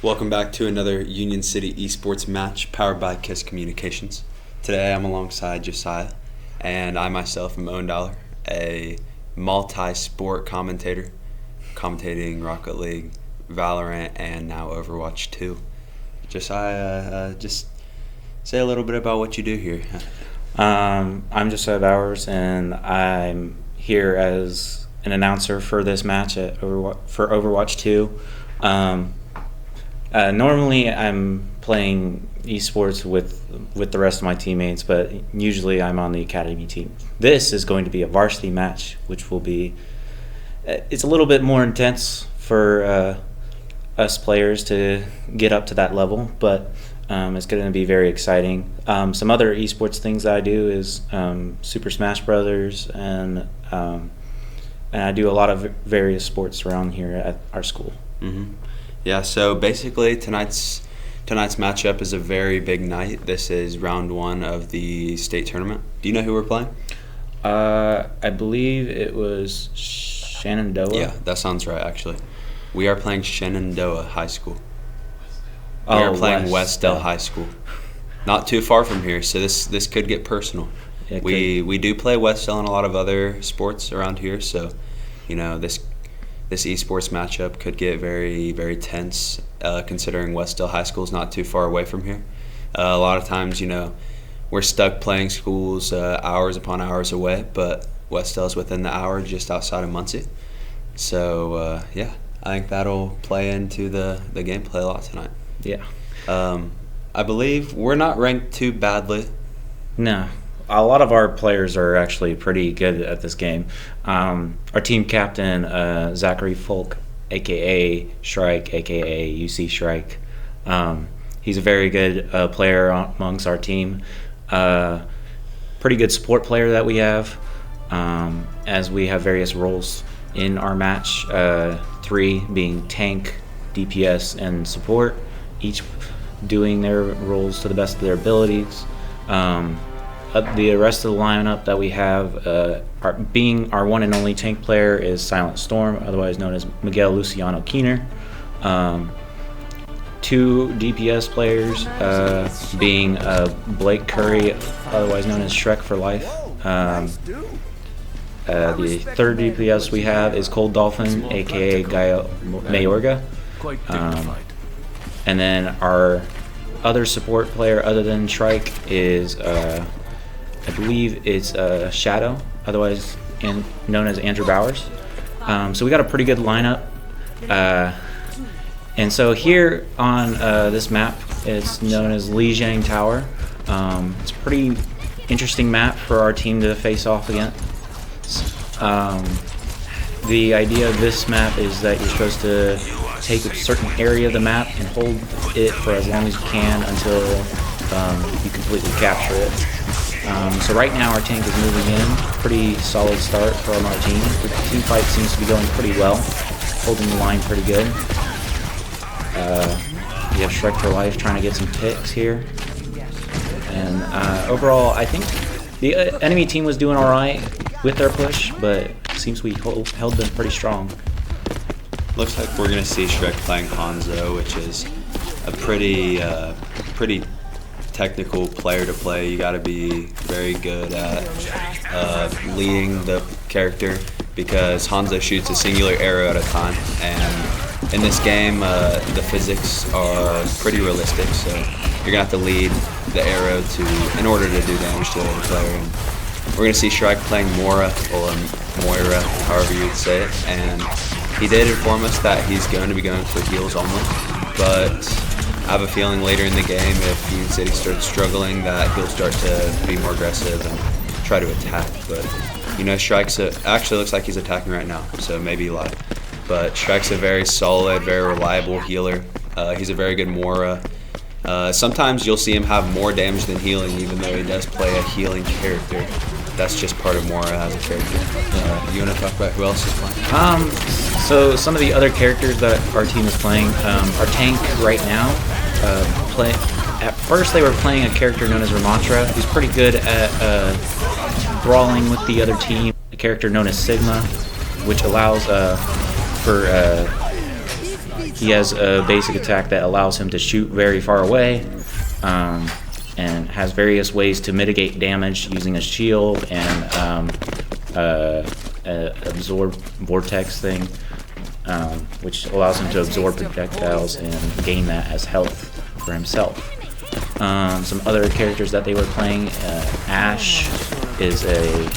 Welcome back to another Union City esports match powered by KISS Communications. Today I'm alongside Josiah, and I myself am Owen, a multi-sport commentator, commentating Rocket League, Valorant, and now Overwatch 2. Josiah, just say a little bit about what you do here. I'm Josiah Bowers, and I'm here as an announcer for this match for Overwatch 2. Normally, I'm playing esports with the rest of my teammates, but usually I'm on the academy team. This is going to be a varsity match, which will be it's a little bit more intense for us players to get up to that level, but it's going to be very exciting. Some other esports things that I do is Super Smash Brothers, and I do a lot of various sports around here at our school. Mm-hmm. Yeah, so basically tonight's matchup is a very big night. This is round one of the state tournament. Do you know who we're playing? I believe it was Shenandoah. Yeah, that sounds right, actually. We are playing Shenandoah High School. We are playing Wes-Del High School. Not too far from here, so this could get personal. We do play Wes-Del in a lot of other sports around here, so this esports matchup could get very, very tense, considering Wes-Del High School is not too far away from here. A lot of times, we're stuck playing schools hours upon hours away, but Wes-Del is within the hour, just outside of Muncie. So, I think that'll play into the gameplay a lot tonight. Yeah. I believe we're not ranked too badly. No. A lot of our players are actually pretty good at this game. Our team captain, Zachary Folk, a.k.a. Shrike, a.k.a. UC Shrike. He's a very good player amongst our team. Pretty good support player that we have, as we have various roles in our match, 3 being tank, DPS, and support, each doing their roles to the best of their abilities. The rest of the lineup that we have, being our one and only tank player, is Silent Storm, otherwise known as Miguel Luciano Keener. 2 DPS players, being Blake Curry, otherwise known as Shrek for Life. The third DPS we have is Cold Dolphin, aka Gaio Mayorga. And then our other support player other than Shrike is I believe it's Shadow, otherwise known as Andrew Bowers. So we got a pretty good lineup. And so here on this map, it's known as Lijiang Tower. It's a pretty interesting map for our team to face off against. The idea of this map is that you're supposed to take a certain area of the map and hold it for as long as you can until you completely capture it. So right now our tank is moving in. Pretty solid start from our team. The team fight seems to be going pretty well, holding the line pretty good. We have Shrek for Life trying to get some picks here. And overall, I think the enemy team was doing alright with their push, but it seems we held them pretty strong. Looks like we're going to see Shrek playing Hanzo, which is a pretty technical player to play. You got to be very good at leading the character, because Hanzo shoots a singular arrow at a time, and in this game the physics are pretty realistic, so you're gonna have to lead the arrow in order to do damage to the other player. And we're gonna see Shrike playing Mora, or Moira, however you would say it, and he did inform us that he's going to be going for heals only, but I have a feeling later in the game, if Union City starts struggling, that he'll start to be more aggressive and try to attack. But Shrike's actually looks like he's attacking right now, so maybe he lied. But Shrike's a very solid, very reliable healer. He's a very good Mora. Sometimes you'll see him have more damage than healing, even though he does play a healing character. That's just part of Mora as a character. You want to talk about who else is playing? So some of the other characters that our team is playing, our tank right now, at first they were playing a character known as Ramatra, who's pretty good at brawling with the other team. A character known as Sigma, which allows for he has a basic attack that allows him to shoot very far away, and has various ways to mitigate damage using a shield and absorb vortex thing, which allows him to absorb projectiles and gain that as health for himself. Some other characters that they were playing, Ash is a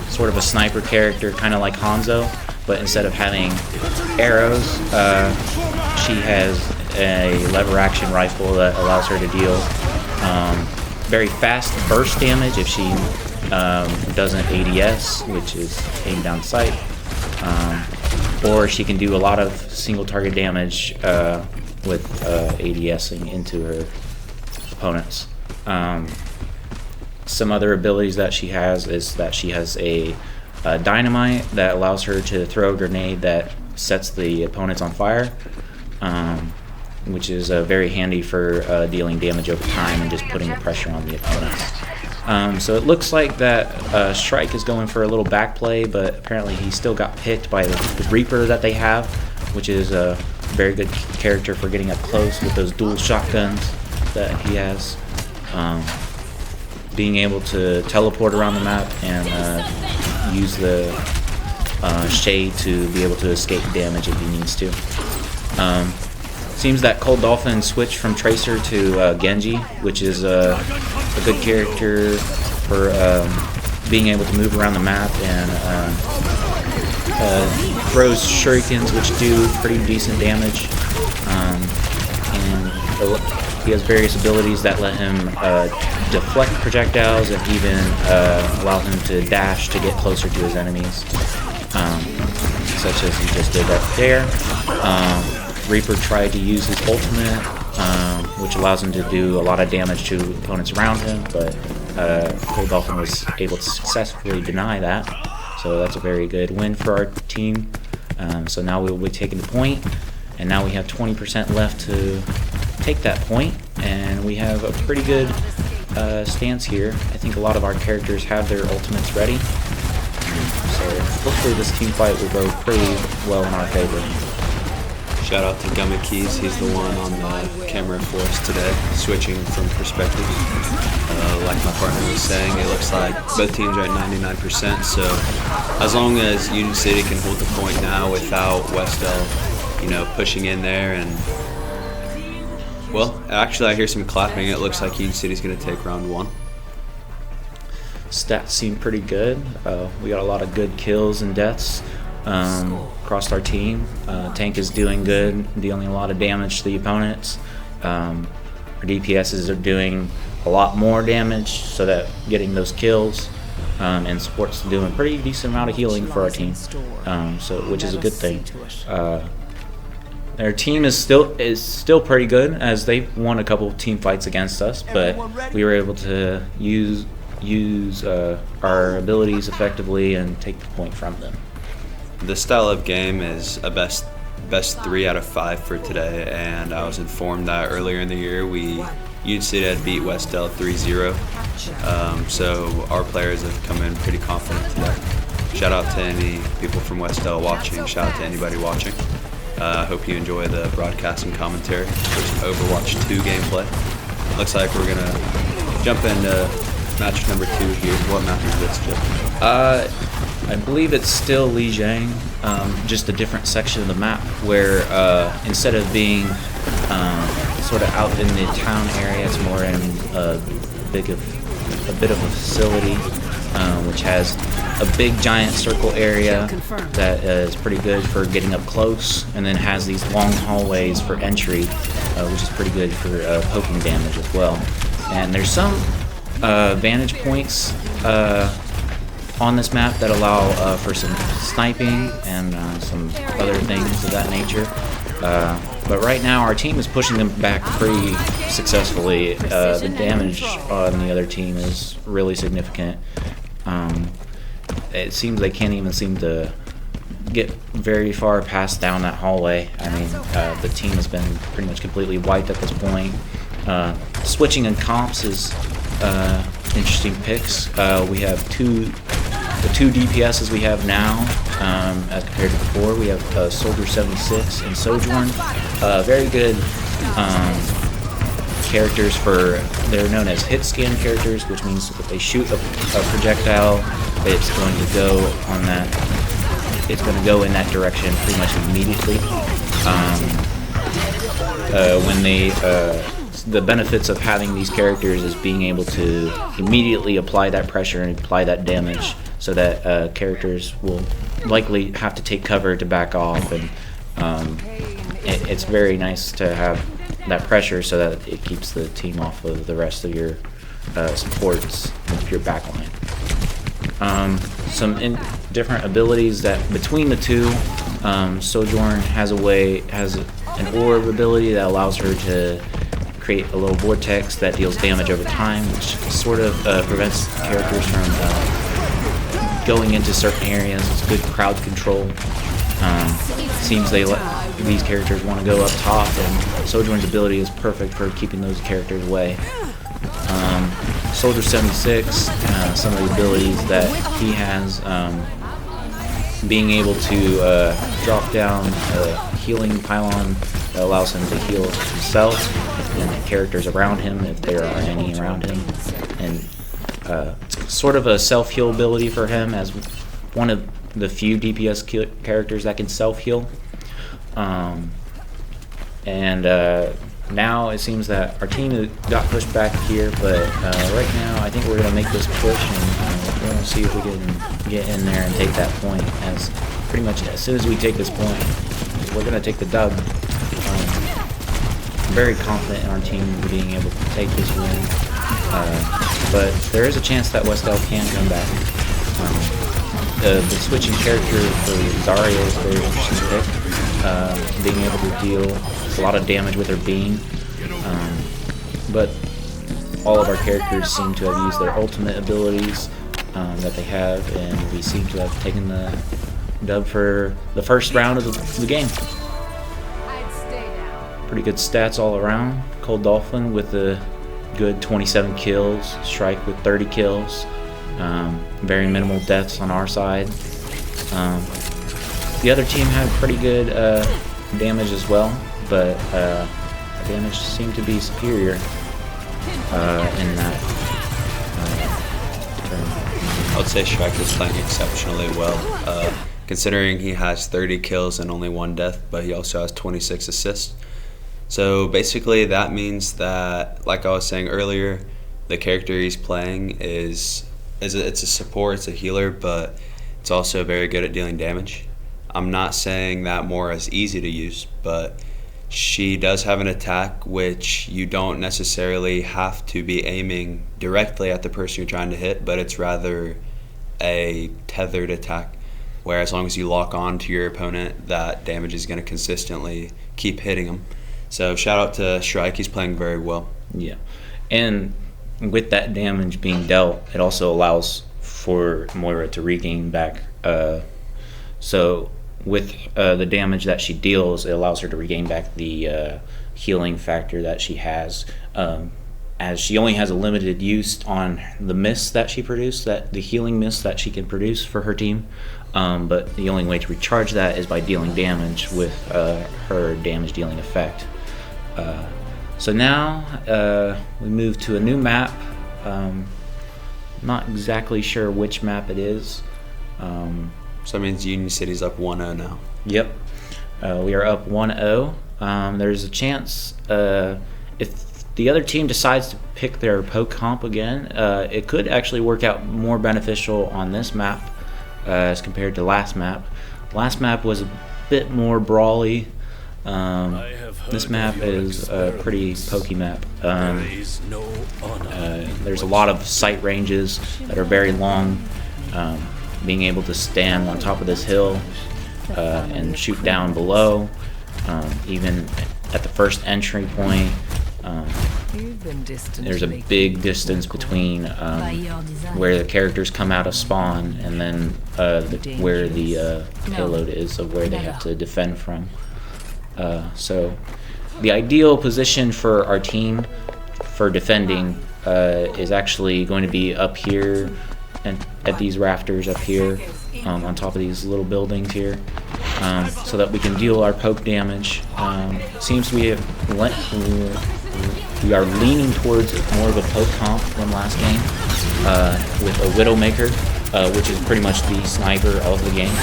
sort of a sniper character, kind of like Hanzo, but instead of having arrows, she has a lever action rifle that allows her to deal very fast burst damage if she doesn't ADS, which is aim down sight, or she can do a lot of single target damage with ADSing into her opponents. Some other abilities that she has is that she has a dynamite that allows her to throw a grenade that sets the opponents on fire, which is very handy for dealing damage over time and just putting the pressure on the opponents. So it looks like that Shrike is going for a little back play, but apparently he still got picked by the Reaper that they have, which is a very good character for getting up close with those dual shotguns that he has. Being able to teleport around the map and use the shade to be able to escape damage if he needs to. Seems that Cold Dolphin switched from Tracer to Genji, which is a good character for being able to move around the map, and throws shurikens, which do pretty decent damage. And he has various abilities that let him deflect projectiles and even allow him to dash to get closer to his enemies, such as he just did right there. Reaper tried to use his ultimate, which allows him to do a lot of damage to opponents around him, but Cold Dolphin was able to successfully deny that, so that's a very good win for our team. So now we will be taking the point, and now we have 20% left to take that point, and we have a pretty good stance here. I think a lot of our characters have their ultimates ready, so hopefully this team fight will go pretty well in our favor. Shout out to Gummy Keys, he's the one on the camera for us today, switching from perspective. Like my partner was saying, it looks like both teams are at 99%, so as long as Union City can hold the point now without Wes-Del, pushing in there, and well, actually I hear some clapping. It looks like Union City's going to take round one. Stats seem pretty good. We got a lot of good kills and deaths across our team. Tank is doing good, dealing a lot of damage to the opponents. Our DPSs are doing a lot more damage, so that getting those kills, and support's doing a pretty decent amount of healing for our team, which is a good thing. Their team is still pretty good, as they won a couple of team fights against us, but we were able to use our abilities effectively and take the point from them. The style of game is a best 3 out of 5 for today, and I was informed that earlier in the year Union City had beat Wes-Del 3-0, so our players have come in pretty confident today. Shout out to any people from Wes-Del watching, shout out to anybody watching. I hope you enjoy the broadcast and commentary for some Overwatch 2 gameplay. Looks like we're gonna jump into match number 2 here. What map is this, Jeff? I believe it's still Lijiang, just a different section of the map where instead of being sort of out in the town area, it's more in a bit of a facility, which has a big giant circle area that is pretty good for getting up close, and then has these long hallways for entry, which is pretty good for poking damage as well. And there's some vantage points on this map that allow for some sniping and some other things of that nature. But right now our team is pushing them back pretty successfully. The damage on the other team is really significant. It seems they can't even seem to get very far past down that hallway. I mean, the team has been pretty much completely wiped at this point. Switching in comps is interesting picks. We have two the 2 DPSs we have now, as compared to before, we have Soldier 76 and Sojourn. Very good characters they're known as hit scan characters, which means if they shoot a projectile, it's going to go on that. It's going to go in that direction pretty much immediately. The benefits of having these characters is being able to immediately apply that pressure and apply that damage, so that characters will likely have to take cover to back off, and it's very nice to have that pressure so that it keeps the team off of the rest of your supports, your backline. Some different abilities that between the two, Sojourn has an orb ability that allows her to create a little vortex that deals damage over time, which sort of prevents characters from going into certain areas. It's good crowd control. Seems these characters want to go up top, and Sojourn's ability is perfect for keeping those characters away. Soldier 76, some of the abilities that he has, being able to drop down a healing pylon that allows him to heal himself and the characters around him, if there are any around him, and it's sort of a self-heal ability for him as one of the few DPS characters that can self-heal. Now it seems that our team got pushed back here, but right now I think we're going to make this push, and we're going to see if we can get in there and take that point. As pretty much as soon as we take this point, we're going to take the dub. I'm very confident in our team being able to take this win, but there is a chance that Wes-Del can come back. The switching character for Zarya is a very interesting pick. Being able to deal a lot of damage with her beam, but all of our characters seem to have used their ultimate abilities that they have, and we seem to have taken the dub for the first round of the game. Pretty good stats all around. Cold Dolphin with a good 27 kills, Shrike with 30 kills. Very minimal deaths on our side. The other team had pretty good damage as well, but the damage seemed to be superior in that turn. I would say Shrike is playing exceptionally well, considering he has 30 kills and only 1 death, but he also has 26 assists. So basically that means that, like I was saying earlier, the character he's playing it's a support, it's a healer, but it's also very good at dealing damage. I'm not saying that Mora is easy to use, but she does have an attack which you don't necessarily have to be aiming directly at the person you're trying to hit, but it's rather a tethered attack, where as long as you lock on to your opponent, that damage is going to consistently keep hitting them. So shout out to Shrike, he's playing very well. Yeah, and with that damage being dealt, it also allows for Moira to regain back. So with the damage that she deals, it allows her to regain back the healing factor that she has, as she only has a limited use on the mist that she produced, the healing mist that she can produce for her team. But the only way to recharge that is by dealing damage with her damage dealing effect. So now we move to a new map. Not exactly sure which map it is. So that means Union City's up 1-0 now. Yep. We are up 1-0. There's a chance if the other team decides to pick their poke comp again, it could actually work out more beneficial on this map as compared to last map. Last map was a bit more brawly. This map is a pretty pokey map. There's a lot of sight ranges that are very long. Being able to stand on top of this hill and shoot down below, even at the first entry point, there's a big distance between where the characters come out of spawn and then where the payload is of where they have to defend from. So the ideal position for our team for defending is actually going to be up here and at these rafters up here, on top of these little buildings here, so that we can deal our poke damage. Seems we are leaning towards more of a poke comp than last game, with a Widowmaker, which is pretty much the sniper of the game,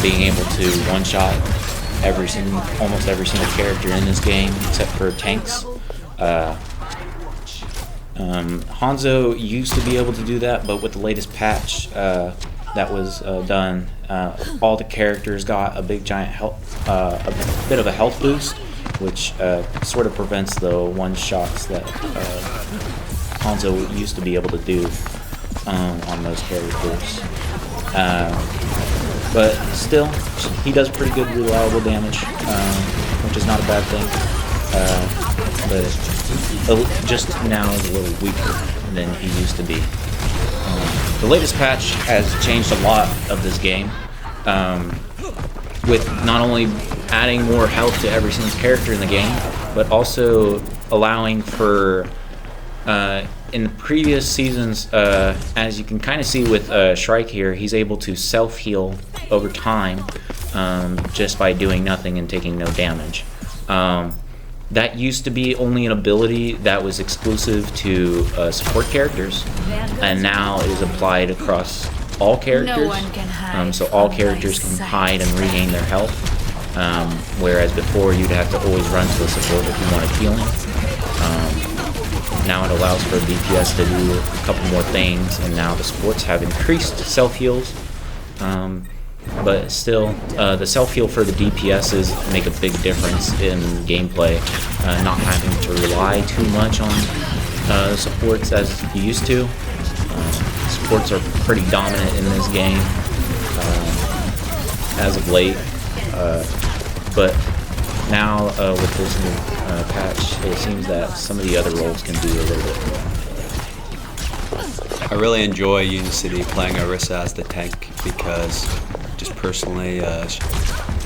being able to one-shot almost every single character in this game except for tanks. Hanzo used to be able to do that, but with the latest patch that was done, all the characters got a big giant a bit of a health boost, which sort of prevents the one shots that Hanzo used to be able to do on those characters. But still, he does pretty good reliable damage, which is not a bad thing. But just now is a little weaker than he used to be. The latest patch has changed a lot of this game, with not only adding more health to every single character in the game, but also allowing for, in the previous seasons, as you can kind of see with Shrike here, he's able to self-heal over time, just by doing nothing and taking no damage. That used to be only an ability that was exclusive to support characters, and now is applied across all characters. No one can hide So all from characters my can sight. hide and regain their health, whereas before you'd have to always run to the support if you wanted healing. Now it allows for DPS to do a couple more things, and now the supports have increased self-heals. But still, the self-heal for the DPSs make a big difference in gameplay, not having to rely too much on supports as you used to. Supports are pretty dominant in this game as of late, but now with this new patch, it seems that some of the other roles can do a little bit more. I really enjoy Unicity playing Orisa as the tank because, just personally,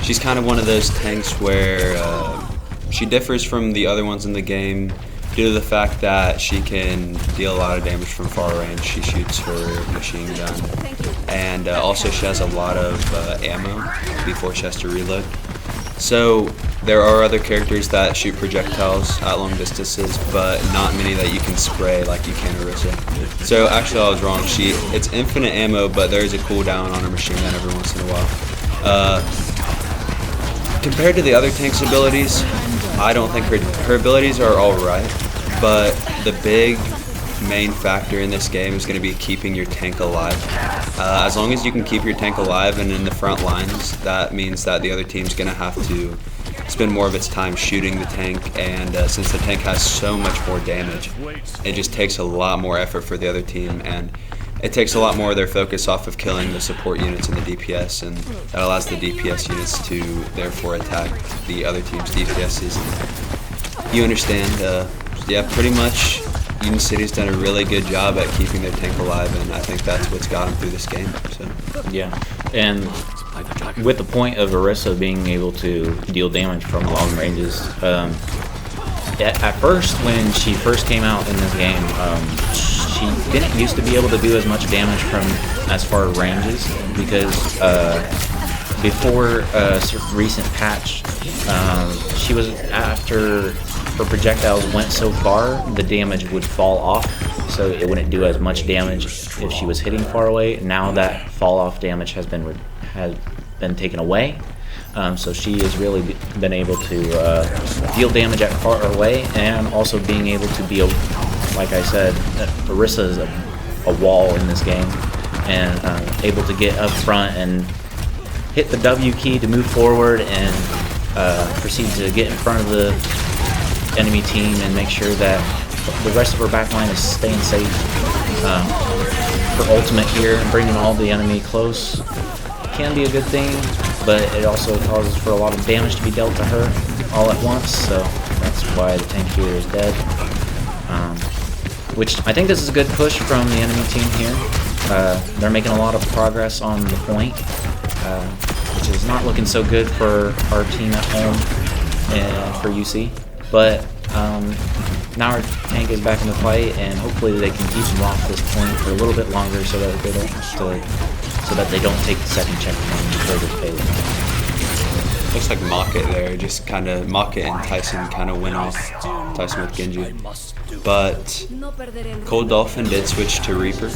she's kind of one of those tanks where she differs from the other ones in the game due to the fact that she can deal a lot of damage from far range. She shoots her machine gun, and also she has a lot of ammo before she has to reload. So there are other characters that shoot projectiles at long distances, but not many that you can spray like you can Orisa. So actually I was wrong. It's infinite ammo, but there is a cooldown on her machine gun every once in a while. Compared to the other tank's abilities, I don't think her abilities are alright, but the big main factor in this game is going to be keeping your tank alive. As long as you can keep your tank alive and in the front lines, that means that the other team's going to have to spend more of its time shooting the tank, and since the tank has so much more damage, it just takes a lot more effort for the other team, and it takes a lot more of their focus off of killing the support units and the DPS, and that allows the DPS units to therefore attack the other team's DPSs. And you understand, yeah, pretty much Unicity's done a really good job at keeping their tank alive, and I think that's what's got them through this game. So Yeah, and with the point of Orisa being able to deal damage from long ranges, at first when she first came out in this game, she didn't used to be able to do as much damage from as far ranges, because before a recent patch, she was, after her projectiles went so far, the damage would fall off, so it wouldn't do as much damage if she was hitting far away. Now that fall off damage has been taken away, so she has really been able to deal damage at far away, and also being able to be, like I said, Orisa is a wall in this game, and able to get up front and hit the W key to move forward and proceed to get in front of the enemy team and make sure that the rest of her backline is staying safe. Her ultimate here and bringing all the enemy close can be a good thing, but it also causes for a lot of damage to be dealt to her all at once, so that's why the tank here is dead. Which I think this is a good push from the enemy team here. They're making a lot of progress on the point, which is not looking so good for our team at home and for UC. But now our tank is back in the fight, and hopefully they can keep them off this point for a little bit longer so that they don't take the second checkpoint before this failure. Looks like Mocket there, just kind of Mocket and Tyson kind of went off. Tyson with Genji, but Cold Dolphin did switch to Reaper.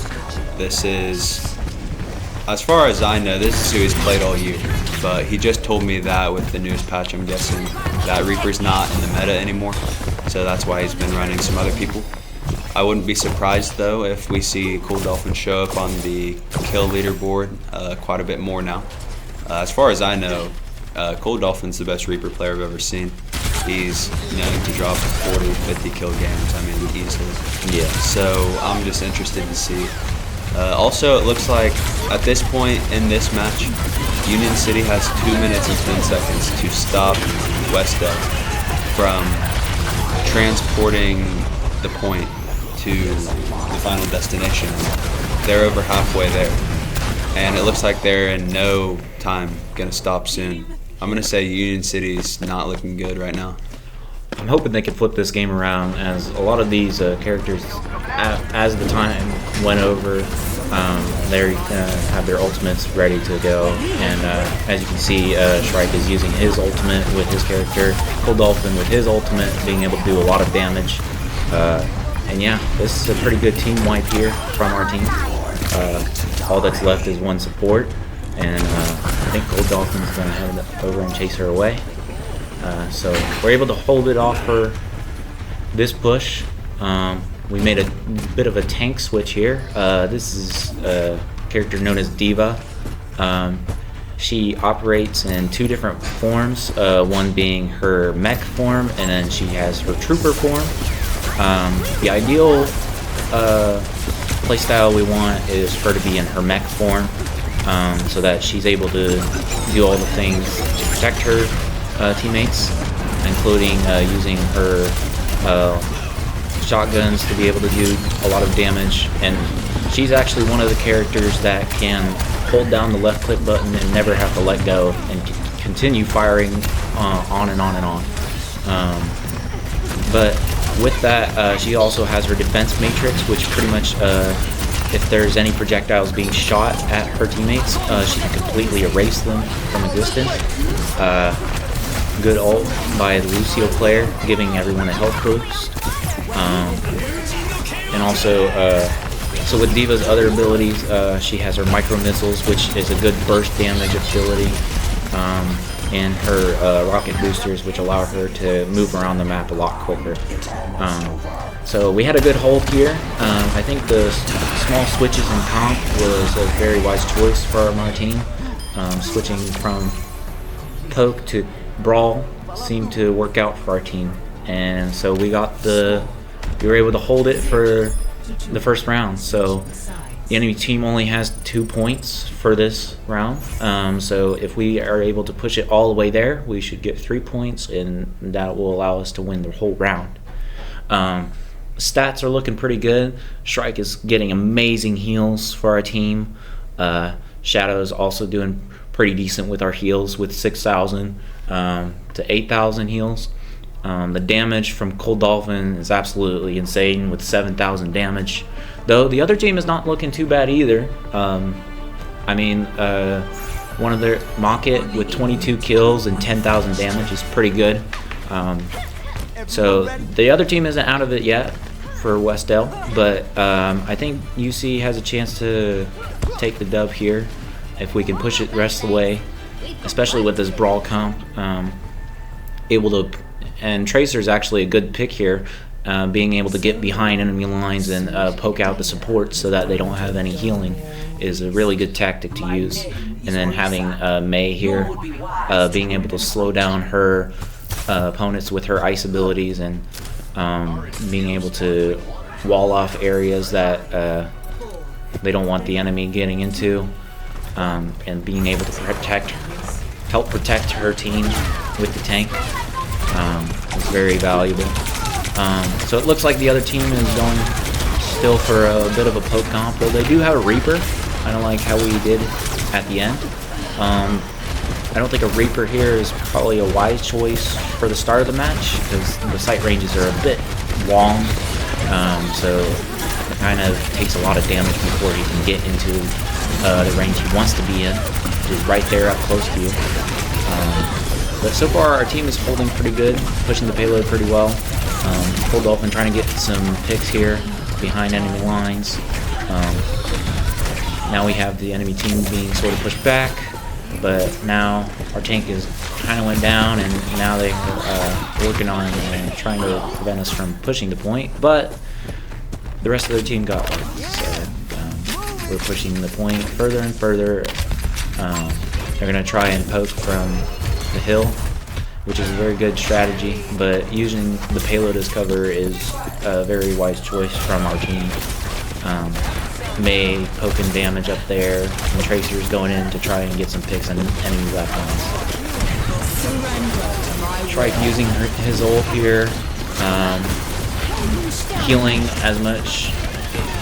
This is, as far as I know, this is who he's played all year. But he just told me that with the newest patch, I'm guessing that Reaper's not in the meta anymore, so that's why he's been running some other people. I wouldn't be surprised though if we see Cold Dolphin show up on the kill leaderboard quite a bit more now. As far as I know, Cold Dolphin's the best Reaper player I've ever seen. He's known to drop 40, 50 kill games, I mean, easily. Yeah. So I'm just interested to see. Also, it looks like at this point in this match, Union City has 2 minutes and 10 seconds to stop Wes-Del from transporting the point to the final destination. They're over halfway there, and it looks like they're in no time gonna stop soon. I'm gonna say Union City's not looking good right now. I'm hoping they can flip this game around, as a lot of these characters, as the time went over, they have their ultimates ready to go. And as you can see, Shrike is using his ultimate with his character, Cold Dolphin with his ultimate, being able to do a lot of damage. And yeah, this is a pretty good team wipe here from our team. All that's left is one support, and I think Cold Dolphin's going to head over and chase her away. So we're able to hold it off for this push. We made a bit of a tank switch here. This is a character known as D.Va. She operates in 2 different forms, one being her mech form, and then she has her trooper form. The ideal playstyle we want is her to be in her mech form, so that she's able to do all the things to protect her teammates, including using her shotguns to be able to do a lot of damage. And she's actually one of the characters that can hold down the left click button and never have to let go and continue firing on and on and on. But with that, she also has her defense matrix, which pretty much, if there's any projectiles being shot at her teammates, she can completely erase them from existence. Good ult by the Lucio player, giving everyone a health boost. And also, so with D.Va's other abilities, she has her micro missiles, which is a good burst damage ability, and her rocket boosters, which allow her to move around the map a lot quicker. So we had a good hold here. I think the small switches in comp was a very wise choice for our team. Switching from poke to brawl seemed to work out for our team, and so we were able to hold it for the first round. So the enemy team only has 2 points for this round, so if we are able to push it all the way there, we should get 3 points, and that will allow us to win the whole round. Stats are looking pretty good. Shrike is getting amazing heals for our team. Shadow's also doing pretty decent with our heals, with 6,000 to 8,000 heals. The damage from Cold Dolphin is absolutely insane, with 7,000 damage. Though the other team is not looking too bad either. I mean, one of their Mocket with 22 kills and 10,000 damage is pretty good. So the other team isn't out of it yet for Wes-Del, but I think UC has a chance to take the dub here if we can push it the rest of the way, especially with this brawl comp. And Tracer's actually a good pick here, being able to get behind enemy lines and poke out the support so that they don't have any healing is a really good tactic to use. And then having Mei here, being able to slow down her opponents with her ice abilities, and being able to wall off areas that they don't want the enemy getting into, and being able to help protect her team with the tank is very valuable. So it looks like the other team is going still for a bit of a poke comp, though they do have a Reaper. I don't like how we did at the end. I don't think a Reaper here is probably a wise choice for the start of the match, because the sight ranges are a bit long, so it kind of takes a lot of damage before he can get into the range he wants to be in, which is right there up close to you. But so far our team is holding pretty good, pushing the payload pretty well. Cold Dolphin trying to get some picks here behind enemy lines. Now we have the enemy team being sort of pushed back, but now our tank is kind of went down, and now they're working on trying to prevent us from pushing the point, but the rest of their team got one. So we're pushing the point further and further. They're going to try and poke from the hill, which is a very good strategy, but using the payload as cover is a very wise choice from our team. May poking damage up there, and Tracer's going in to try and get some picks on enemy left lines. Shrike using his ult here, healing as much,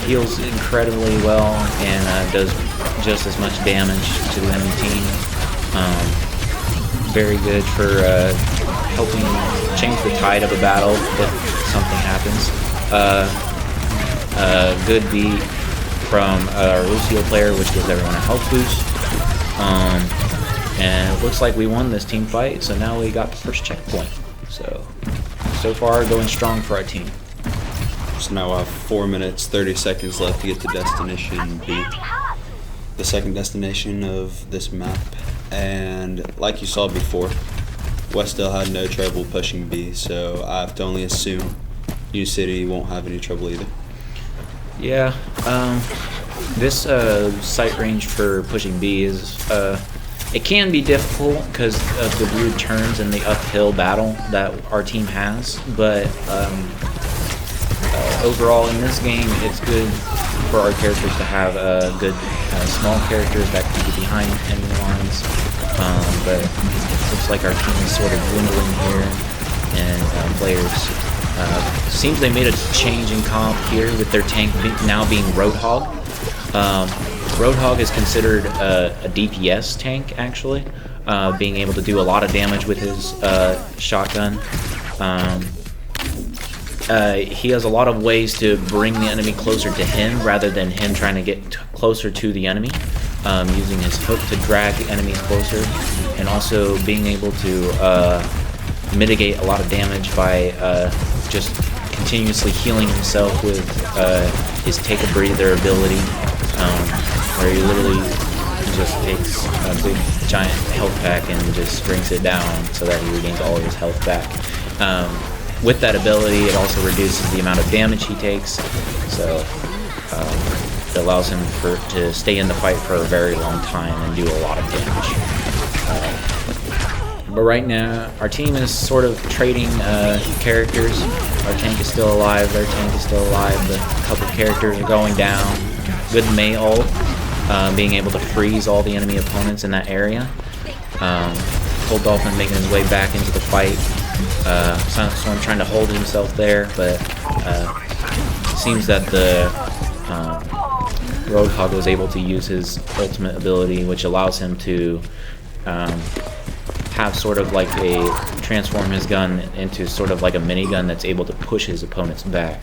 heals incredibly well, and does just as much damage to the enemy team. Very good for helping change the tide of a battle if something happens. Good beat from our Lucio player, which gives everyone a health boost. And it looks like we won this team fight, so now we got the first checkpoint. So far going strong for our team. So now we'll have 4 minutes, 30 seconds left to get to destination B, the second destination of this map. And like you saw before, Wes-Del had no trouble pushing B, so I have to only assume New City won't have any trouble either. Yeah, this sight range for pushing B is, it can be difficult because of the weird turns and the uphill battle that our team has, but overall in this game it's good for our characters to have good small characters that can get behind enemy lines, but it looks like our team is sort of dwindling here, and players seems they made a change in comp here with their tank now being Roadhog. Roadhog is considered a DPS tank, actually, being able to do a lot of damage with his shotgun. He has a lot of ways to bring the enemy closer to him rather than him trying to get closer to the enemy, using his hook to drag the enemies closer, and also being able to mitigate a lot of damage by just continuously healing himself with his take a breather ability, where he literally just takes a big giant health pack and just brings it down so that he regains all of his health back. With that ability, it also reduces the amount of damage he takes, so it allows him to stay in the fight for a very long time and do a lot of damage. But right now, our team is sort of trading characters. Our tank is still alive, their tank is still alive, but a couple characters are going down. Good Mei ult, being able to freeze all the enemy opponents in that area. Cold Dolphin making his way back into the fight. Silent Storm trying to hold himself there, but it seems that the Roadhog was able to use his ultimate ability, which allows him to have sort of like transform his gun into sort of like a minigun that's able to push his opponents back.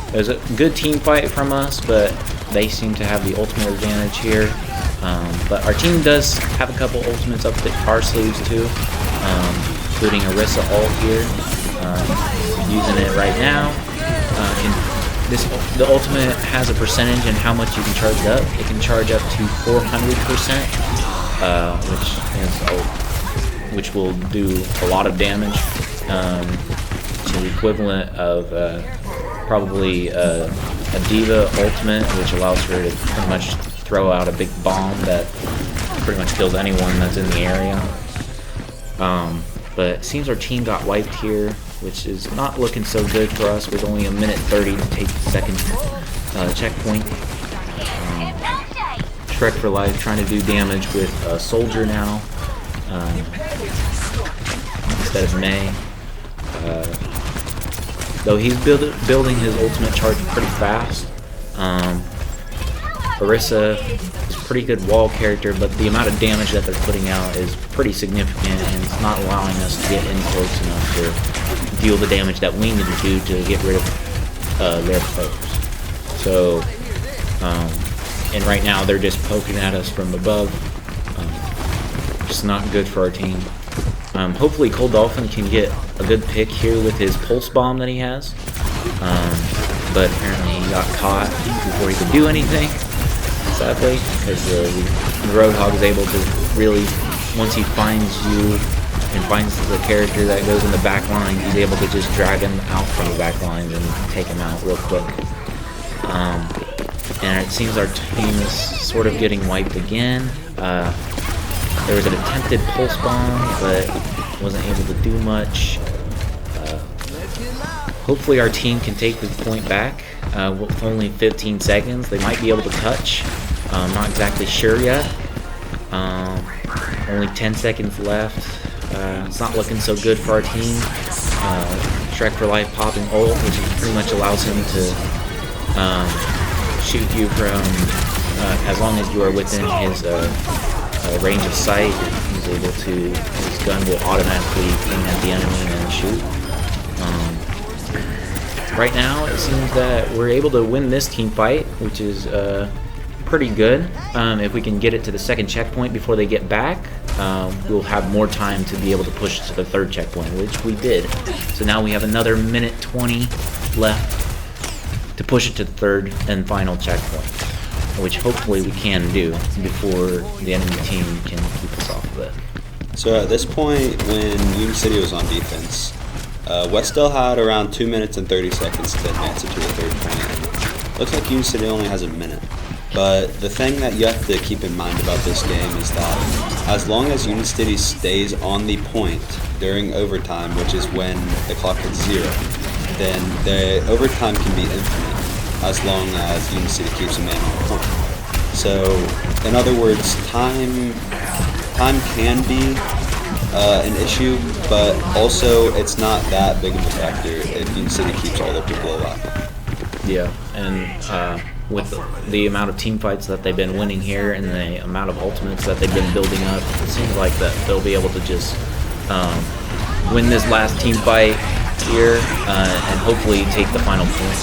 It was a good team fight from us, but they seem to have the ultimate advantage here. But our team does have a couple ultimates up our sleeves too, including Orisa ult here. Using it right now. The ultimate has a percentage in how much you can charge up. It can charge up to 400%, which will do a lot of damage, to the equivalent of probably a Diva ultimate, which allows her to pretty much throw out a big bomb that pretty much kills anyone that's in the area. But it seems our team got wiped here, which is not looking so good for us with only 1:30 to take the second checkpoint. Shrek for Life trying to do damage with a Soldier now instead of Mei. Though he's building his ultimate charge pretty fast. Orisa is a pretty good wall character, but the amount of damage that they're putting out is pretty significant, and it's not allowing us to get in close enough to deal the damage that we need to do to get rid of their players. So, and right now they're just poking at us from above. Just not good for our team. Hopefully Cold Dolphin can get a good pick here with his pulse bomb that he has. But apparently he got caught before he could do anything, sadly, because the Roadhog is able to really, once he finds you and finds the character that goes in the back line, he's able to just drag him out from the back lines and take him out real quick. And it seems our team is sort of getting wiped again. There was an attempted pulse bomb, but wasn't able to do much. Hopefully our team can take the point back with only 15 seconds. They might be able to touch. I'm not exactly sure yet. Only 10 seconds left. It's not looking so good for our team. Shrek for Life popping ult, which pretty much allows him to shoot you from, as long as you are within his range of sight, he's able to, his gun will automatically aim at the enemy and shoot. Right now, it seems that we're able to win this team fight, which is pretty good. If we can get it to the second checkpoint before they get back, we'll have more time to be able to push to the third checkpoint, which we did. So now we have another minute 20 left to push it to the third and final checkpoint, which hopefully we can do before the enemy team can keep us off of it. So at this point, when Unicity was on defense, Wes-Del had around 2 minutes and 30 seconds to advance it to the third point. Looks like Unicity only has a minute. But the thing that you have to keep in mind about this game is that as long as Unicity stays on the point during overtime, which is when the clock hits 0, then the overtime can be infinite as long as Unicity keeps a man on the point. So, in other words, time can be an issue, but also it's not that big of a factor if Unicity keeps all their people alive. Yeah, and with the amount of team fights that they've been winning here and the amount of ultimates that they've been building up, it seems like that they'll be able to just win this last team fight here and hopefully take the final point,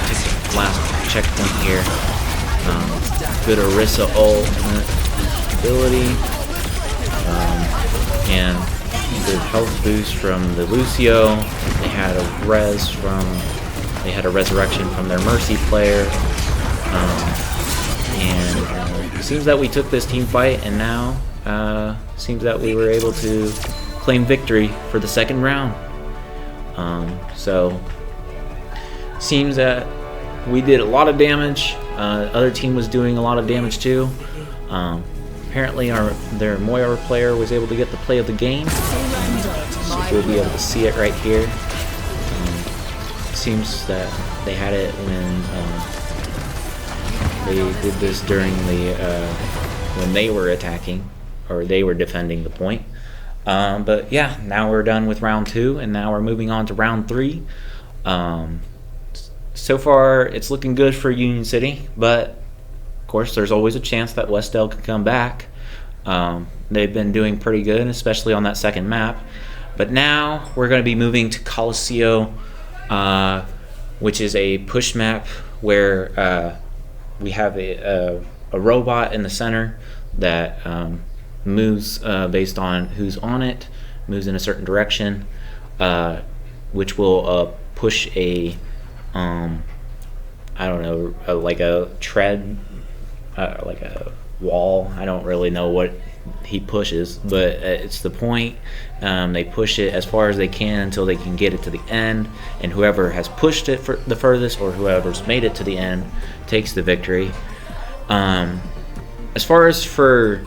take the last checkpoint here. Good Orisa ultimate ability, and good health boost from the Lucio. They had a resurrection from their Mercy player, and it seems that we took this team fight, and now seems that we were able to claim victory for the second round. So seems that we did a lot of damage. Other team was doing a lot of damage too. Apparently their Moira player was able to get the play of the game. So we'll be able to see it right here. Seems that they had it when they did this during the when they were attacking, or they were defending the point. But yeah, now we're done with round 2, and now we're moving on to round 3. So far, it's looking good for Union City, but of course, there's always a chance that Wes-Del could come back. They've been doing pretty good, especially on that second map. But now we're going to be moving to Coliseo, which is a push map where we have a robot in the center that moves based on who's on it, moves in a certain direction, which will push a I don't know, like a tread, like a wall. I don't really know what he pushes, but it's the point. They push it as far as they can until they can get it to the end, and whoever has pushed it for the furthest, or whoever's made it to the end, takes the victory. As far as for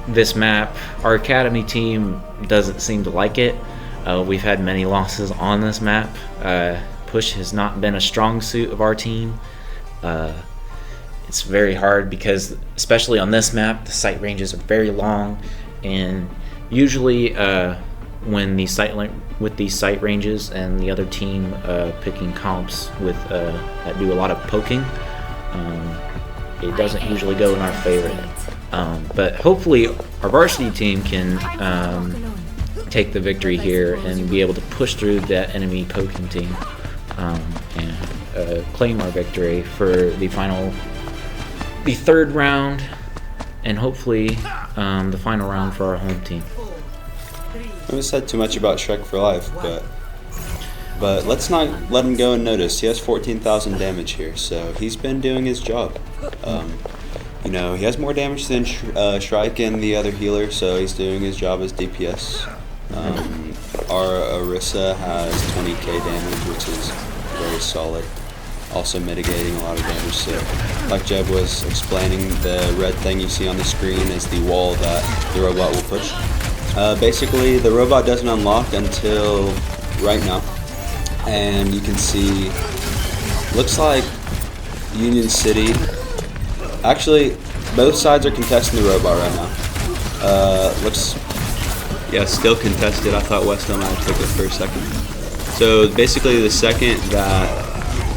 this map, our academy team doesn't seem to like it. We've had many losses on this map. Push has not been a strong suit of our team. It's very hard because, especially on this map, the sight ranges are very long, and usually when the with these sight ranges and the other team picking comps with that do a lot of poking, it doesn't usually go in our favor. But hopefully our varsity team can take the victory here and be able to push through that enemy poking team and claim our victory for the third round, and hopefully the final round for our home team. I haven't said too much about Shrek for Life, but let's not let him go unnoticed. He has 14,000 damage here, so he's been doing his job. You know, he has more damage than Shrike and the other healer, so he's doing his job as DPS. Our Orisa has 20k damage, which is very solid. Also mitigating a lot of damage. So, like Jeb was explaining, the red thing you see on the screen is the wall that the robot will push. Basically, the robot doesn't unlock until right now, and you can see, looks like Union City. Actually, both sides are contesting the robot right now. Yeah, still contested. I thought Wes-Del might have took it for a second. So basically, the second that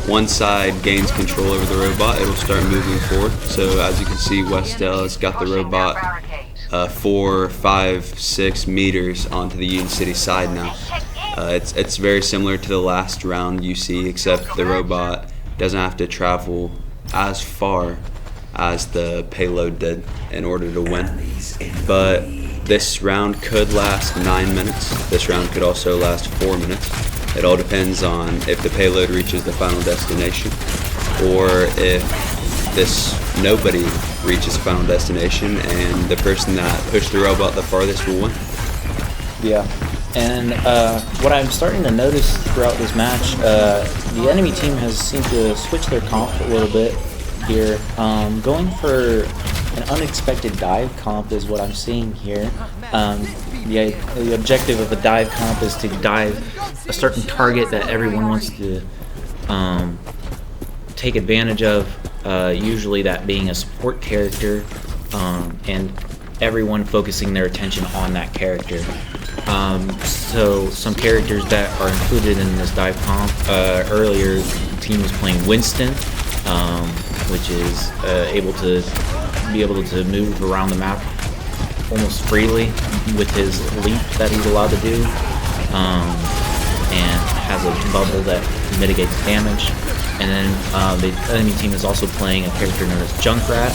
one side gains control over the robot, it'll start moving forward. So as you can see, Wes-Del has got the robot 4, 5, 6 meters onto the Union City side now. It's very similar to the last round you see, except the robot doesn't have to travel as far as the payload did in order to win. But this round could last 9 minutes. This round could also last 4 minutes. It all depends on if the payload reaches the final destination, or if nobody reaches the final destination and the person that pushed the robot the farthest will win. Yeah, and what I'm starting to notice throughout this match, the enemy team has seemed to switch their comp a little bit here. Going for an unexpected dive comp is what I'm seeing here. The objective of a dive comp is to dive a certain target that everyone wants to take advantage of, usually that being a support character, and everyone focusing their attention on that character. So some characters that are included in this dive comp, earlier the team was playing Winston, which is able to move around the map almost freely with his leap that he's allowed to do, and has a bubble that mitigates damage. And then the enemy team is also playing a character known as Junkrat,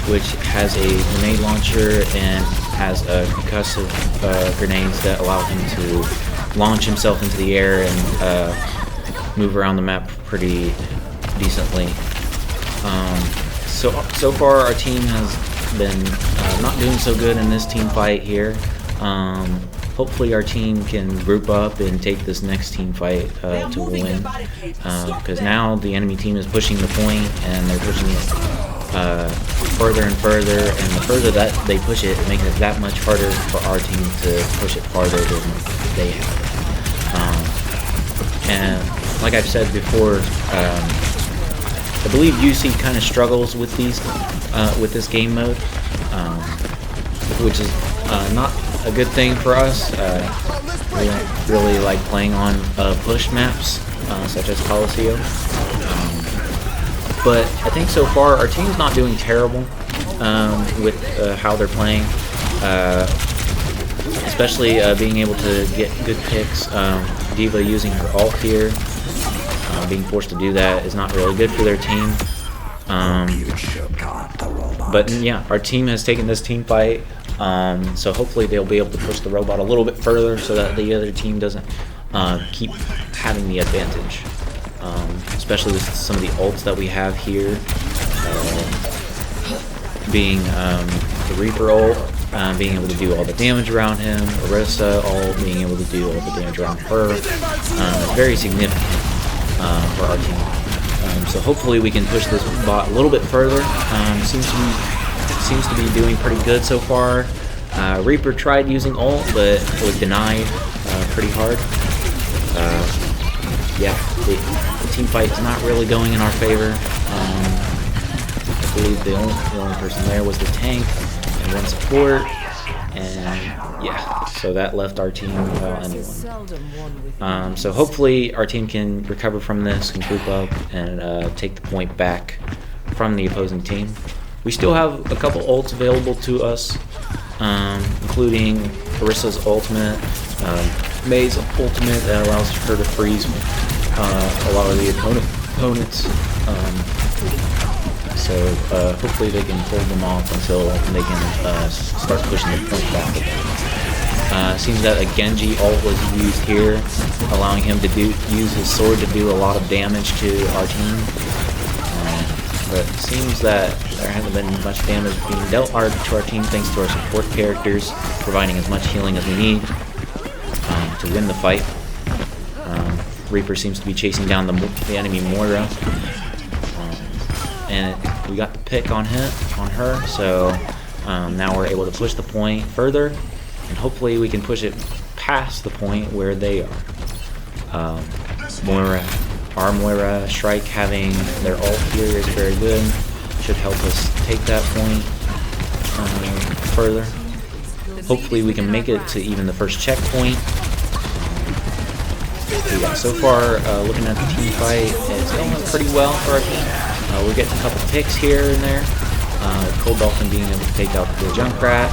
which has a grenade launcher and has concussive grenades that allow him to launch himself into the air and move around the map pretty decently. So far our team has been not doing so good in this team fight here. Hopefully our team can group up and take this next team fight to win, because now the enemy team is pushing the point and they're pushing it further and further, and the further that they push it, it makes it that much harder for our team to push it farther than they have. And like I've said before, I believe UC kind of struggles with with this game mode, which is not a good thing for us. We don't really like playing on push maps such as Coliseum. But I think so far our team's not doing terrible with how they're playing, especially being able to get good picks. Diva using her ult here, being forced to do that is not really good for their team. But yeah, our team has taken this team fight, so hopefully they'll be able to push the robot a little bit further so that the other team doesn't keep having the advantage. Especially with some of the ults that we have here, being the Reaper ult, being able to do all the damage around him, Orisa ult being able to do all the damage around her, very significant for our team. So hopefully we can push this bot a little bit further. Seems to be doing pretty good so far. Reaper tried using ult, but was denied pretty hard. Yeah, the team fight is not really going in our favor. I believe the only person there was the tank and one support, and yeah, so that left our team without anyone. So hopefully our team can recover from this and group up and take the point back from the opposing team. We still have a couple ults available to us, including Orissa's ultimate, May's ultimate that allows her to freeze a lot of the opponents. So hopefully they can hold them off until they can start pushing the point back again. Seems that a Genji ult was used here, allowing him to use his sword to do a lot of damage to our team. But it seems that there hasn't been much damage being dealt to our team thanks to our support characters providing as much healing as we need to win the fight. Reaper seems to be chasing down the enemy Moira. And we got the pick on her, so now we're able to push the point further, and hopefully we can push it past the point where they are. Our Moira Shrike having their ult here is very good. Should help us take that point further. Hopefully we can make it to even the first checkpoint. Yeah, so far, looking at the team fight, it's going pretty well for our team. We're getting a couple picks here and there. Cold Dolphin being able to take out the Junkrat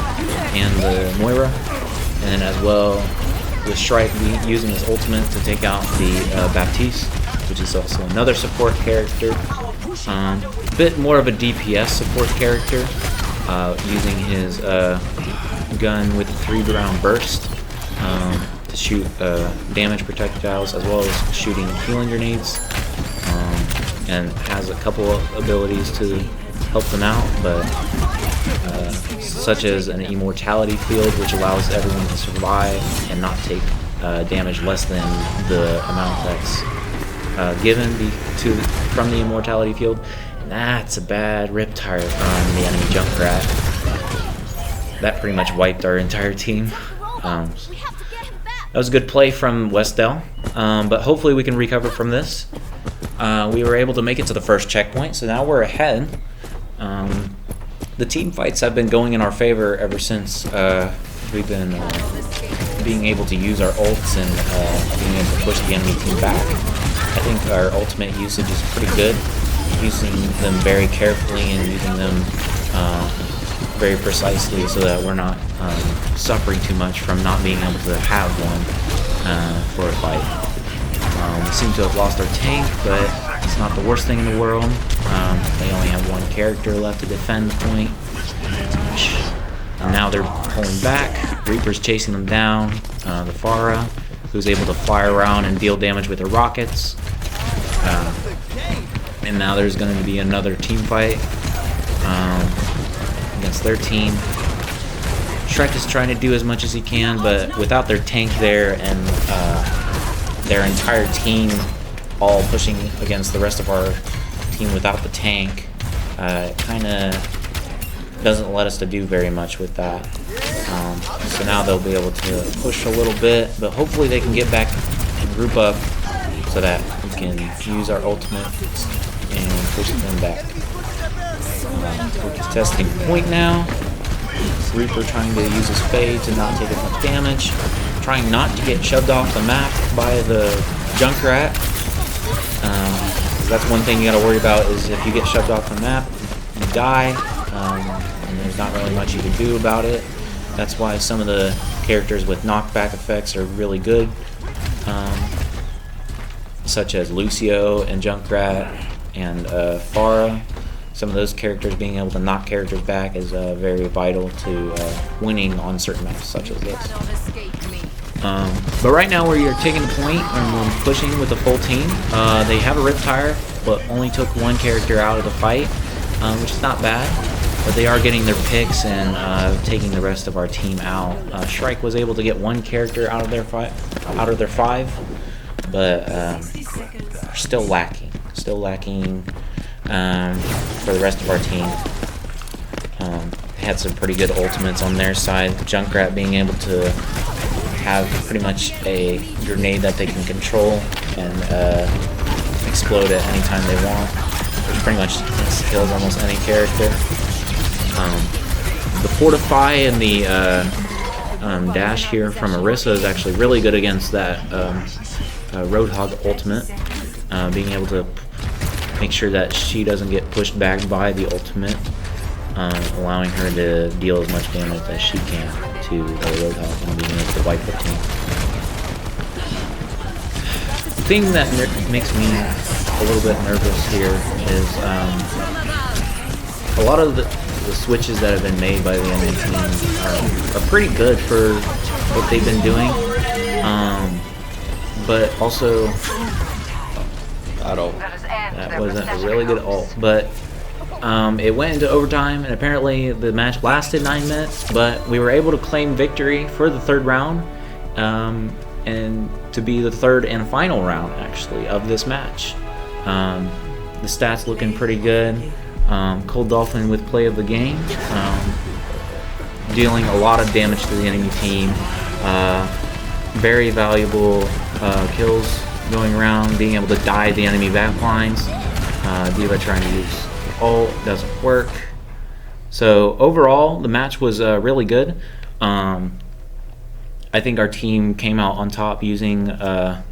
and the Moira. And then as well, with Shrike using his ultimate to take out the Baptiste, which is also another support character. A bit more of a DPS support character, using his gun with the 3-round burst to shoot damage projectiles as well as shooting healing grenades. And has a couple of abilities to help them out, but such as an immortality field, which allows everyone to survive and not take damage less than the amount that's given from the immortality field. And that's a bad Riptire from the enemy Junkrat. That pretty much wiped our entire team. That was a good play from Wes-Del, but hopefully we can recover from this. We were able to make it to the first checkpoint, so now we're ahead. The team fights have been going in our favor ever since we've been being able to use our ults and being able to push the enemy team back. I think our ultimate usage is pretty good, using them very carefully and using them very precisely so that we're not suffering too much from not being able to have one for a fight. We seem to have lost our tank, but it's not the worst thing in the world. They only have one character left to defend the point. And now they're pulling back. Reaper's chasing them down. The Pharah, who's able to fly around and deal damage with her rockets. And now there's going to be another team fight against their team. Shrek is trying to do as much as he can, but without their tank there and their entire team all pushing against the rest of our team without the tank, kind of doesn't let us to do very much with that. So now they'll be able to push a little bit, but hopefully they can get back and group up so that we can use our ultimate and push them back. We're contesting point now. Reaper trying to use his fade to not take as much damage. Trying not to get shoved off the map by the Junkrat. That's one thing you gotta worry about, is if you get shoved off the map, you die, and there's not really much you can do about it. That's why some of the characters with knockback effects are really good, such as Lucio and Junkrat and Pharah. Some of those characters being able to knock characters back is very vital to winning on certain maps such as this. But right now we are taking the point and we're pushing with the full team. They have a Riptire, but only took one character out of the fight, which is not bad. But they are getting their picks and taking the rest of our team out. Shrike was able to get one character out of their five, but they're still lacking. For the rest of our team. They had some pretty good ultimates on their side. Junkrat being able to have pretty much a grenade that they can control and explode at any time they want, which pretty much kills almost any character. The Fortify and the dash here from Orisa is actually really good against that Roadhog ultimate, being able to make sure that she doesn't get pushed back by the ultimate, allowing her to deal as much damage as she can to the Roadhog and being able to wipe the team. The thing that makes me a little bit nervous here is a lot of the switches that have been made by the enemy team are pretty good for what they've been doing, but also that wasn't a really good ult. But it went into overtime, and apparently the match lasted 9 minutes, but we were able to claim victory for the third round, and to be the third and final round actually of this match. The stats looking pretty good. Cold Dolphin with play of the game, dealing a lot of damage to the enemy team. Very valuable kills going around, being able to dive the enemy backlines. D.Va trying to use ult, doesn't work. So overall, the match was really good. I think our team came out on top using our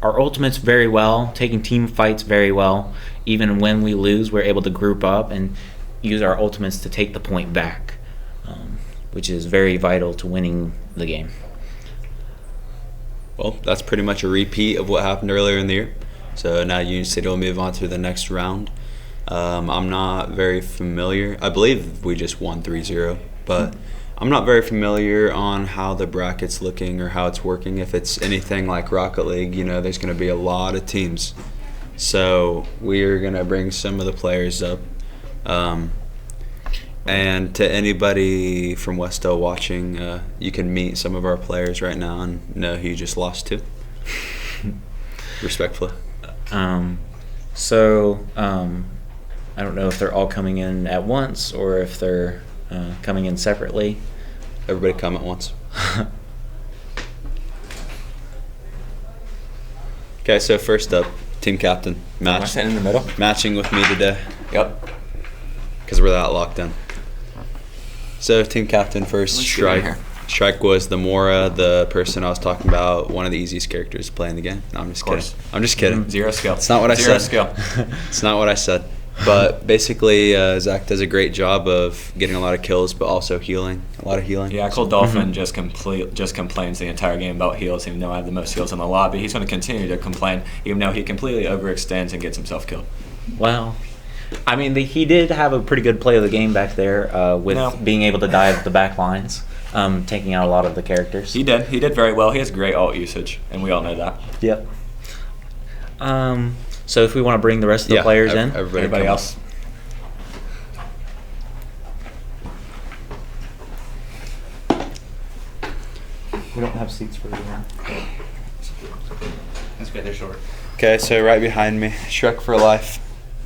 ultimates very well, taking team fights very well. Even when we lose, we're able to group up and use our ultimates to take the point back, which is very vital to winning the game. Well, that's pretty much a repeat of what happened earlier in the year. So now Union City will move on to the next round. I'm not very familiar. I believe we just won 3-0, but I'm not very familiar on how the bracket's looking or how it's working. If it's anything like Rocket League, you know, there's going to be a lot of teams. So we're going to bring some of the players up. And to anybody from Wes-Del watching, you can meet some of our players right now and know who you just lost to. Respectfully. I don't know if they're all coming in at once or if they're coming in separately. Everybody come at once. Okay, so first up, team captain. Am I sitting in the middle? Matching with me today. Yep. Because we're that locked in. So team captain first, Strike. Strike was the Mora, the person I was talking about, one of the easiest characters to play in the game. No, I'm just kidding. I'm just kidding. Zero skill. It's not what I said. Zero skill. It's not what I said. But basically, Zach does a great job of getting a lot of kills, but also healing. A lot of healing. Yeah, Cold Dolphin just complains the entire game about heals, even though I have the most heals in the lobby. He's going to continue to complain, even though he completely overextends and gets himself killed. Well, I mean, he did have a pretty good play of the game back there with being able to dive the back lines, taking out a lot of the characters. He did very well. He has great ult usage, and we all know that. Yep. So if we want to bring the rest of the players in. Everybody else. We don't have seats for everyone. That's good, they're short. Okay, so right behind me, Shrek for life.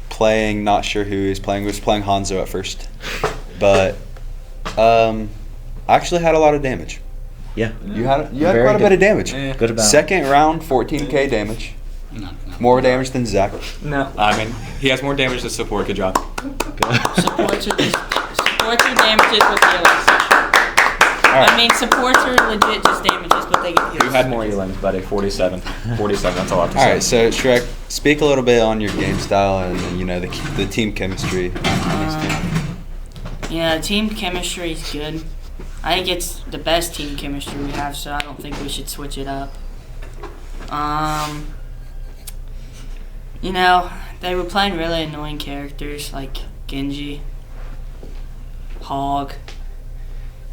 Playing, not sure who he was playing. He was playing Hanzo at first. But I actually had a lot of damage. Yeah. You had quite a bit of damage. Yeah. Good about Second round, 14k damage. No. More damage than Zach. No. I mean, he has more damage to support. Good job. Supports are damages with healers. I mean, supports are legit just damages, but they get healers. You had more elims, buddy. 47. 47, that's all I have to say. All right, so Shrek, speak a little bit on your game style and, you know, the team chemistry. Yeah, team chemistry is good. I think it's the best team chemistry we have, so I don't think we should switch it up. You know, they were playing really annoying characters like Genji, Hog.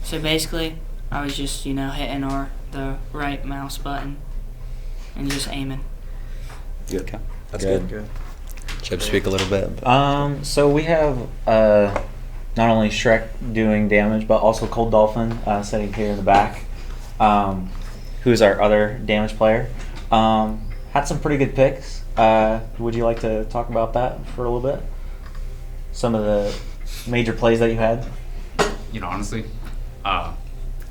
So basically, I was just, you know, hitting the right mouse button and just aiming. Good. Okay. That's good. Chip, speak a little bit. So we have not only Shrek doing damage, but also Cold Dolphin sitting here in the back, who's our other damage player. Had some pretty good picks. Would you like to talk about that for a little bit? Some of the major plays that you had? You know, honestly, I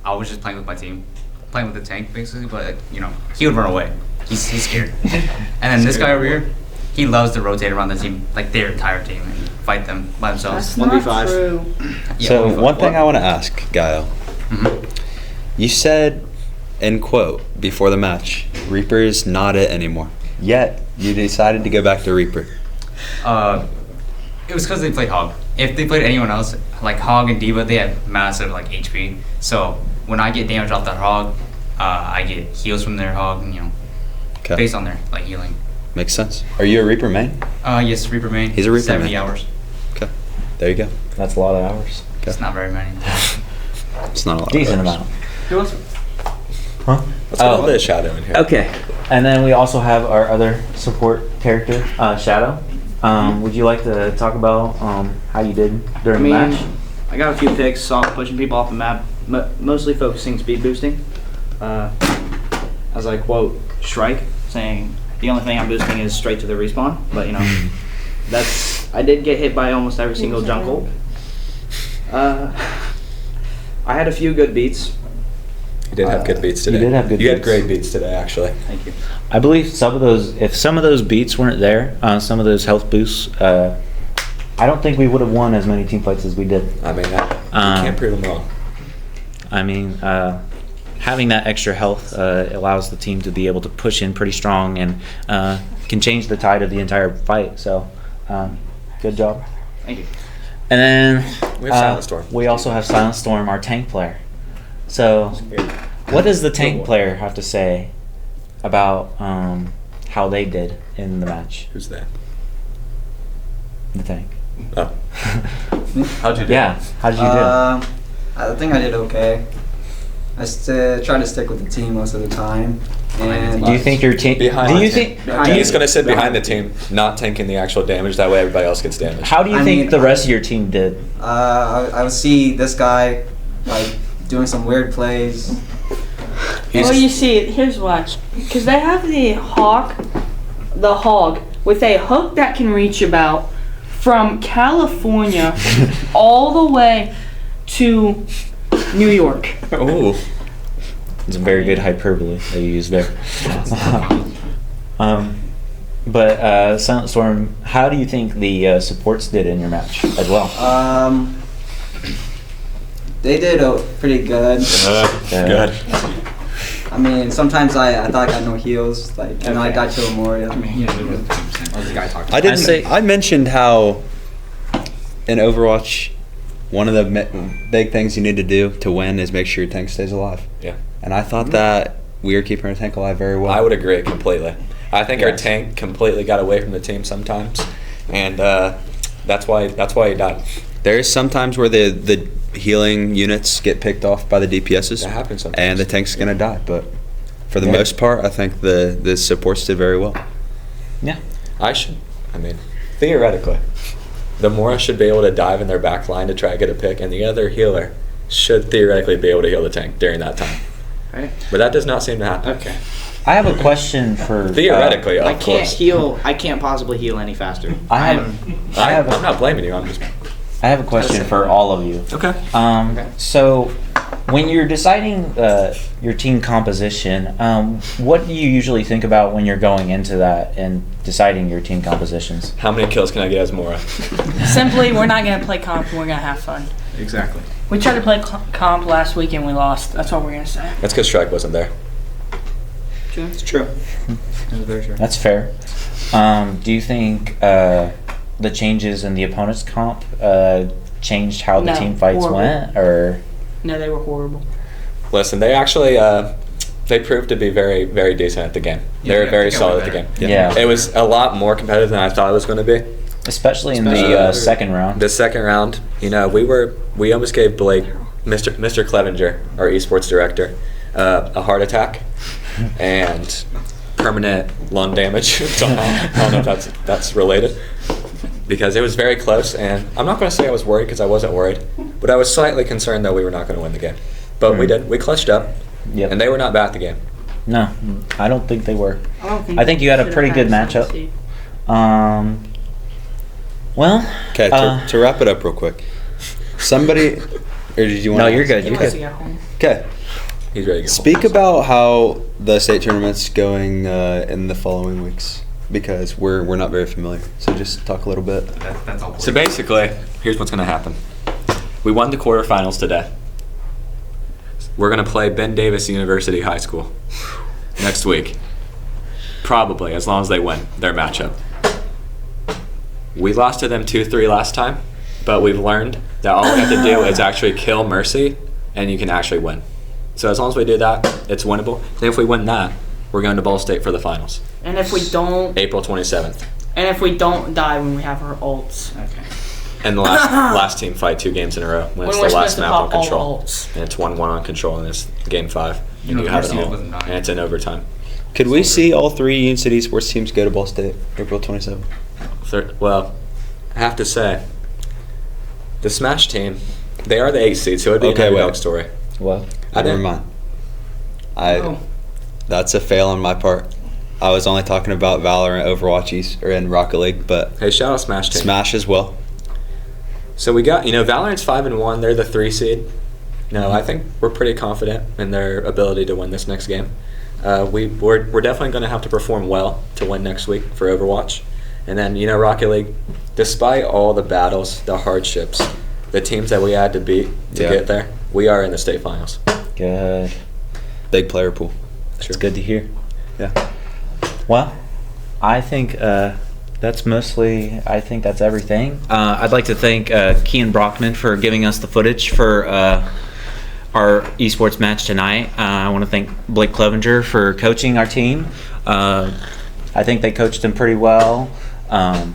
was just playing with my team, playing with the tank basically, but you know, he would run away. He's scared. And then this guy over here, he loves to rotate around the team, like their entire team, and fight them by themselves. That's not true. Yeah, So 1v5. one thing I want to ask, Gael. Mhm. You said, in quote, before the match, Reaper's not it anymore. Yet, you decided to go back to Reaper. It was because they played Hog. If they played anyone else, like Hog and Diva, they have massive like HP. So when I get damage off that Hog, I get heals from their Hog, and Okay. based on their like healing. Makes sense. Are you a Reaper main? Yes, Reaper main. He's a Reaper 70 main. hours. Okay. There you go. That's a lot of hours. It's not very many. It's not a lot. Decent of hours. amount. Who else? Huh? Let's get a little bit of Shadow in here. Okay. And then we also have our other support character, Shadow. Would you like to talk about how you did during the match? I got a few picks, saw pushing people off the map, mostly focusing speed boosting. As I quote Shrike, saying the only thing I'm boosting is straight to the respawn. But I did get hit by almost every single junk ult. I had a few good beats. You did have good beats today. You did have good You had beats. great beats today, actually. Thank you. I believe if some of those beats weren't there, some of those health boosts, I don't think we would have won as many team fights as we did. I mean, you can't prove them wrong. I mean, having that extra health allows the team to be able to push in pretty strong and can change the tide of the entire fight. So, good job. Thank you. And then We have Silent Storm. We also have Silent Storm, our tank player. So, what does the tank player have to say about how they did in the match? Who's that? The tank. Oh. How'd you do? Yeah. How did you do? I think I did okay. I try to stick with the team most of the time. And Do you think your team? Behind Do the you team. think? He's going to sit behind the team, not taking the actual damage. That way everybody else gets damage. How do you I think mean, the rest of your team did? I would see this guy like doing some weird plays. Well, you see, here's why. Because they have the hog with a hook that can reach about from California all the way to New York. Ooh. It's a very good hyperbole that you used there. But Silent Storm, how do you think the supports did in your match as well? They did pretty good. Good. I mean, sometimes I thought I got no heals, like, and I got to Moria. I mean, yeah, it was 10%. The guy talking. I didn't. say- I mentioned how in Overwatch, one of the big things you need to do to win is make sure your tank stays alive. Yeah. And I thought that we were keeping our tank alive very well. I would agree completely. I think our Yes. tank completely got away from the team sometimes, and that's why he died. There's sometimes where the healing units get picked off by the DPSs. That happens sometimes. And the tank's gonna die. But for the Yeah. most part, I think the supports did very well. Yeah. I mean, theoretically, the Mora should be able to dive in their back line to try to get a pick, and the other healer should theoretically be able to heal the tank during that time. Right. But that does not seem to happen. Okay. I have a question for Theoretically, I of can't course. heal. I can't possibly heal any faster. I'm not blaming you. I'm just. I have a question for all of you. Okay. So, when you're deciding your team composition, what do you usually think about when you're going into that and deciding your team compositions? How many kills can I get as Mora? Simply, we're not going to play comp and we're going to have fun. Exactly. We tried to play comp last week and we lost. That's all we're going to say. That's because Shrek wasn't there. It's true. That's very true. That's fair. Do you think the changes in the opponent's comp changed how the No, team fights horrible. went, or? No, they were horrible. Listen, they actually they proved to be very, very decent at the game. They were I very think I solid went at the game. Yeah. It was a lot more competitive than I thought it was going to be. Especially in the Especially- second round. The second round, we almost gave Blake, Mr. Clevenger, our esports director, a heart attack and permanent lung damage. Somehow. I don't know if that's related. Because it was very close, and I'm not going to say I was worried because I wasn't worried, but I was slightly concerned that we were not going to win the game. But we did. We clutched up, Yep. and they were not bad at the game. No, I don't think they were. I think you had a pretty good matchup. Well. Okay, to wrap it up real quick. Somebody, or did you want? No, you're good. You're Because good. you got home. Okay. He's ready to go. Speak about how the state tournament's going in the following weeks, because we're not very familiar. So just talk a little bit. That's all. So basically, here's what's going to happen. We won the quarterfinals today. We're going to play Ben Davis University High School next week. Probably, as long as they win their matchup. We lost to them 2-3 last time, but we've learned that all we have to do is actually kill Mercy, and you can actually win. So as long as we do that, it's winnable. And if we win that, we're going to Ball State for the finals. And if we don't, April 27th. and if we don't die when we have our ults, Okay. And the last team fight 2 games in a row when it's we're the last supposed to map on pop all Control. the ults. And it's 1-1 on Control, and it's game 5. You And know, you have it Mercy all. doesn't die. And it's in overtime. Could we see all 3 Union City sports teams go to Ball State April 27th? Well, I have to say, the Smash team, they are the 8th seed, so it would be Okay, an wait. underdog story. Well, I Never didn't. mind. Oh. That's a fail on my part. I was only talking about Valorant, Overwatch, or in Rocket League, but Hey, shout out Smash team. Smash as well. So we got, Valorant's 5-1. They're the 3 seed. No, I think we're pretty confident in their ability to win this next game. We're definitely going to have to perform well to win next week for Overwatch. And then, Rocket League, despite all the battles, the hardships, the teams that we had to beat to Yeah. get there, we are in the state finals. good. Big player pool. It's good to hear. Yeah. Well, I think that's everything. I'd like to thank Kean Brockman for giving us the footage for our esports match tonight. I want to thank Blake Clevenger for coaching our team. I think they coached him pretty well. And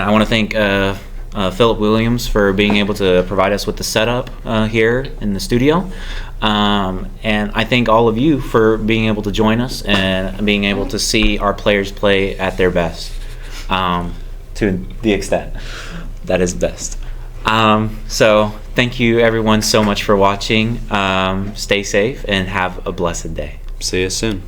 I want to thank Philip Williams for being able to provide us with the setup here in the studio. And I thank all of you for being able to join us and being able to see our players play at their best, to the extent that is best. So thank you everyone so much for watching. Stay safe and have a blessed day. See you soon.